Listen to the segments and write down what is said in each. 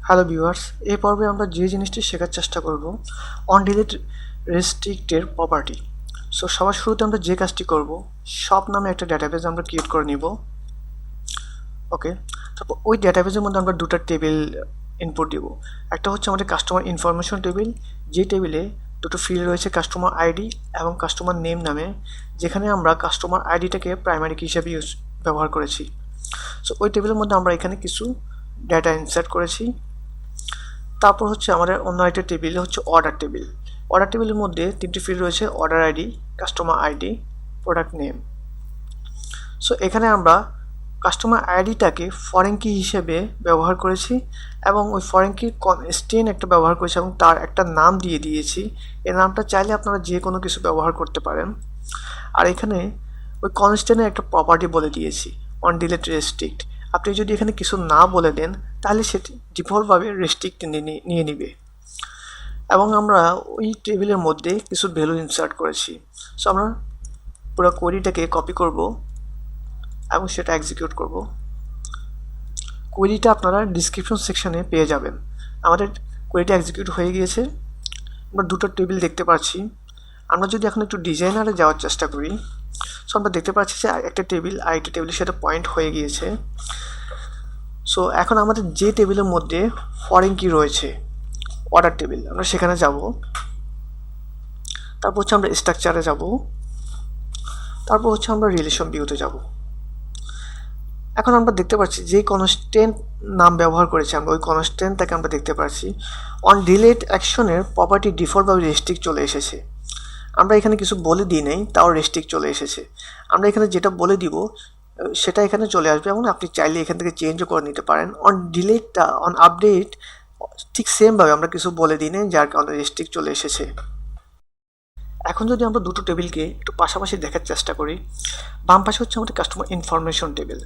Hello viewers, এই পর্বে আমরা যে জিনিসটি শেখার চেষ্টা করব অন ডিলিট রেস্ট্রিক্টের প্রপার্টি। সো সবার শুরুতে আমরা যে কাজটি করব, শপ নামে একটা ডেটাবেস আমরা ক্রিয়েট করে নিব। ওকে, তারপর ওই ডেটাবেসের মধ্যে আমরা দুটো টেবিল ইনপুট দিব। একটা হচ্ছে আমাদের কাস্টমার ইনফরমেশন টেবিল, যে টেবিলে দুটো ফিল্ড রয়েছে, কাস্টমার আইডি এবং কাস্টমার নেম নামে, যেখানে আমরা কাস্টমার আইডিটাকে প্রাইমারি কি হিসাবে ব্যবহার করেছি। সো ওই টেবিলের মধ্যে আমরা এখানে কিছু ডেটা ইনসার্ট করেছি। তারপর হচ্ছে আমাদের অন্য একটা টেবিল হচ্ছে অর্ডার টেবিল। অর্ডার টেবিলের মধ্যে তিনটি ফিল্ড রয়েছে: order ID, customer ID, product name. So এখানে আমরা কাস্টমার আইডিটাকে ফরেন কি হিসেবে ব্যবহার করেছি এবং ওই ফরেন কির কনস্ট্যান্ট একটা ব্যবহার করেছি এবং তার একটা নাম দিয়ে দিয়েছি। এই নামটা চাইলে আপনারা যে কোনো কিছু ব্যবহার করতে পারেন। আর এখানে ওই কনস্ট্যান্টের একটা প্রপার্টি বলে দিয়েছি, অন ডিলিট রেস্ট্রিক্ট। আপনি যদি এখানে কিছু না বলে দেন তাহলে সেটি ডিফল্টভাবে রেস্ট্রিক্ট নিয়ে নিবে। এবং আমরা ওই টেবিলের মধ্যে কিছু ভ্যালু ইনসার্ট করেছি। সো আমরা পুরো কোয়েরিটাকে কপি করব এবং সেটা এক্সিকিউট করব। কোয়েরিটা আপনারা ডিসক্রিপশন সেকশনে পেয়ে যাবেন। আমাদের কোয়েরিটা এক্সিকিউট হয়ে গিয়েছে। আমরা দুটো টেবিল দেখতে পাচ্ছি। আমরা যদি এখন একটু ডিজাইনারে যাওয়ার চেষ্টা করি, সো আমরা দেখতে পাচ্ছি যে একটা টেবিল আরেকটা টেবিলের সাথে পয়েন্ট হয়ে গিয়েছে। সো এখন আমাদের যে টেবিলের মধ্যে ফরেন কি রয়েছে, অর্ডার টেবিল, আমরা সেখানে যাব। তারপর হচ্ছে আমরা স্ট্রাকচারে যাব। তারপর হচ্ছে আমরা রিলেশন ভিউতে যাব। এখন আমরা দেখতে পাচ্ছি যে কনস্ট্যান্ট নাম ব্যবহার করেছি আমরা, ওই কনস্ট্যান্টটাকে আমরা দেখতে পাচ্ছি অন ডিলিট অ্যাকশনের প্রপার্টি ডিফল্টভাবে রেস্ট্রিক্ট চলে এসেছে। আমরা এখানে কিছু বলে দিই নাই, তাও রেস্ট্রিক্ট চলে এসেছে। আমরা এখানে যেটা বলে দিব সেটা এখানে চলে আসবে এবং আপনি চাইলে এখান থেকে চেঞ্জও করে নিতে পারেন। অন ডিলিটটা, অন আপডেট ঠিক সেমভাবে আমরা কিছু বলে দিই নাই, যার কারণে রেস্ট্রিক্ট চলে এসেছে। এখন যদি আমরা দুটো টেবিলকে একটু পাশাপাশি দেখার চেষ্টা করি, বাম পাশে হচ্ছে আমাদের কাস্টমার ইনফরমেশন টেবিল।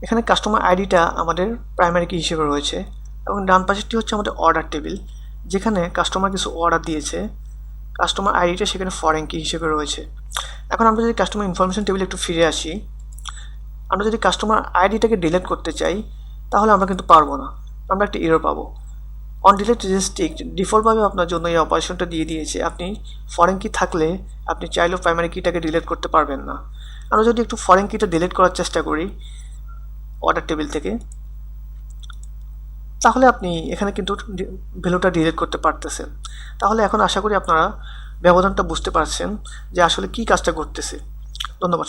এখানে কাস্টমার আইডিটা আমাদের প্রাইমারি কি হিসেবে রয়েছে এবং ডান পাশেরটি হচ্ছে আমাদের অর্ডার টেবিল, যেখানে কাস্টমার কিছু অর্ডার দিয়েছে। কাস্টমার আইডিটা সেখানে ফরেন কি হিসেবে রয়েছে। এখন আমরা যদি কাস্টমার ইনফরমেশন টেবিলে একটু ফিরে আসি, আমরা যদি কাস্টমার আইডিটাকে ডিলিট করতে চাই তাহলে আমরা কিন্তু পারবো না, আমরা একটা এরর পাবো। অন ডিলিট রেস্ট্রিক্ট ডিফল্টভাবে আপনার জন্য এই অপারেশনটা দিয়ে দিয়েছে। আপনি ফরেন কি থাকলে আপনি চাইলেও প্রাইমারি কিটাকে ডিলিট করতে পারবেন না। আমরা যদি একটু ফরেন কিটা ডিলিট করার চেষ্টা করি অর্ডার টেবিল থেকে, তাহলে আপনি এখানে কিন্তু ভ্যালুটা ডিলিট করতে পারতেছেন। তাহলে এখন আশা করি আপনারা ব্যবধানটা বুঝতে পারছেন যে আসলে কি কাজটা করতেছে। ধন্যবাদ।